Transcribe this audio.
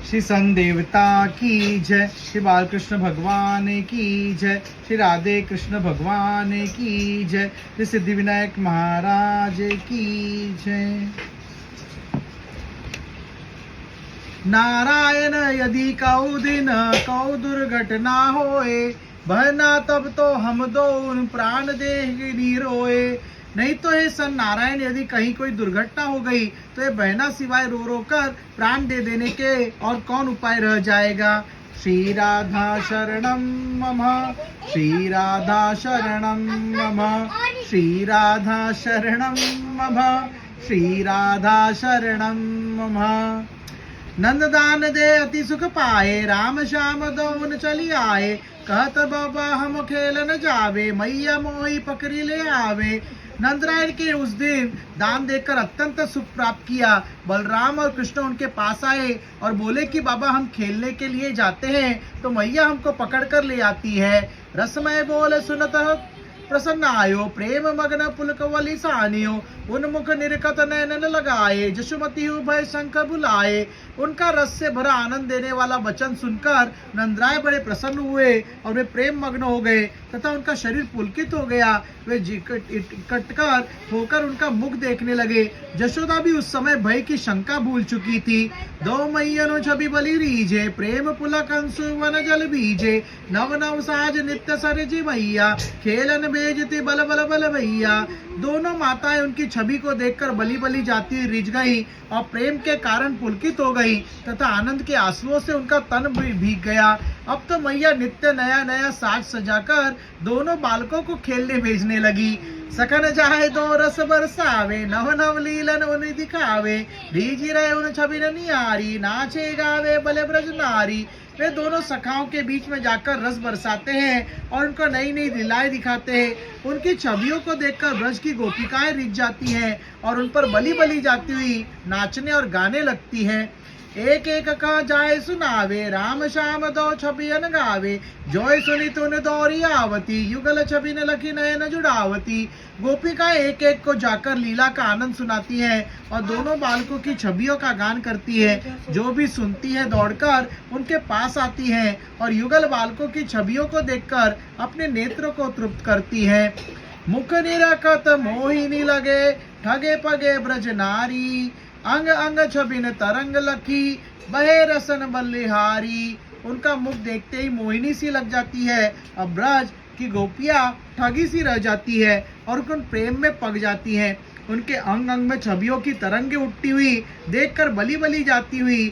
श्री सन देवता की जय, श्री बालकृष्ण भगवान की जय, श्री राधे कृष्ण भगवान की जय, श्री सिद्धिविनायक महाराज की जय। नारायण यदि कऊ दिन कऊ दुर्घटना होए, बहना तब तो हम दो उन प्राण देह निरोए। नहीं तो हे सन नारायण, यदि कहीं कोई दुर्घटना हो गई तो ये बहना सिवाय रो रो कर प्राण दे देने के और कौन उपाय रह जाएगा। श्री राधा शरणम मम, श्री राधा शरणम मम, श्री राधा शरणम मम, श्री राधा शरणम मम। नंददान दे अति सुख पाए, राम श्याम दोन चली आए। कहत बाबा हम खेलन जावे, मैया मोही पकड़ी ले आवे। नंदरायण के उस दिन दान देकर अत्यंत सुख प्राप्त किया। बलराम और कृष्ण उनके पास आए और बोले कि बाबा हम खेलने के लिए जाते हैं तो मैया हमको पकड़ कर ले आती है। रसमय बोल सुनत प्रसन्न आयो, प्रेम मग्न पुलकवली सानियो। उन्मुख निरकत नैनन लगाए, जशुमती भय शंख बुलाए। उनका रस से भरा आनंद देने वाला वचन सुनकर नंदराय बड़े प्रसन्न हुए और वे प्रेम मग्न हो गए तथा उनका शरीर पुलकित हो गया। वे कटकर होकर उनका मुख देखने लगे। जशोदा भी उस समय भय की शंका भूल चुकी थी। दो मैयनो छवि बलि रीजे, प्रेम पुलक अंशु वन जल बीजे। नव नव साज नित्य सरजी मैया, खेलन बेजती बल बल बल भैया। दोनों माताएं उनकी छवि को देखकर बली बली जाती रिझ गई और प्रेम के कारण पुलकित हो गई तथा आनंद के आंसुओं से उनका तन भीग गया। अब तो मैया नित्य नया नया साज सजाकर दोनों बालकों को खेलने भेजने लगी। सकन जाए दो रस बरसावे, नव नव लीलन उन्हें दिखावे। रीझी रहे उन छवि नियारी, नाचे गावे बले ब्रज नारी। वे दोनों सखाओं के बीच में जाकर रस बरसाते हैं और उनको नई नई लीलाएं दिखाते हैं। उनकी छवियों को देखकर ब्रज की गोपिकाएं रिझ जाती हैं और उन पर बली बली जाती हुई नाचने और गाने लगती हैं। एक एक का जाय सुनावे, राम श्याम दो छबियन गावे। जोय सुनी तुन दौरी आवती, युगल छबिन लखी नयन जुड़ावती। गोपिका एक एक को जाकर लीला का आनंद सुनाती हैं और दोनों बालकों की छवियों का गान करती है। जो भी सुनती है दौड़कर उनके पास आती हैं और युगल बालकों की छवियों को देखकर अपने नेत्रों को तृप्त करती है। मुख निरखत मोहिनी लगे, ठगे पगे ब्रज नारी। अंग अंग छबिन तरंग लखी, बहे रसन बल्लिहारी। उनका मुख देखते ही मोहिनी सी लग जाती है। अब ब्रज की गोपियां ठगी सी रह जाती है और उन प्रेम में पग जाती हैं। उनके अंग अंग में छवियों की तरंगे उठती हुई देखकर बली बली जाती हुई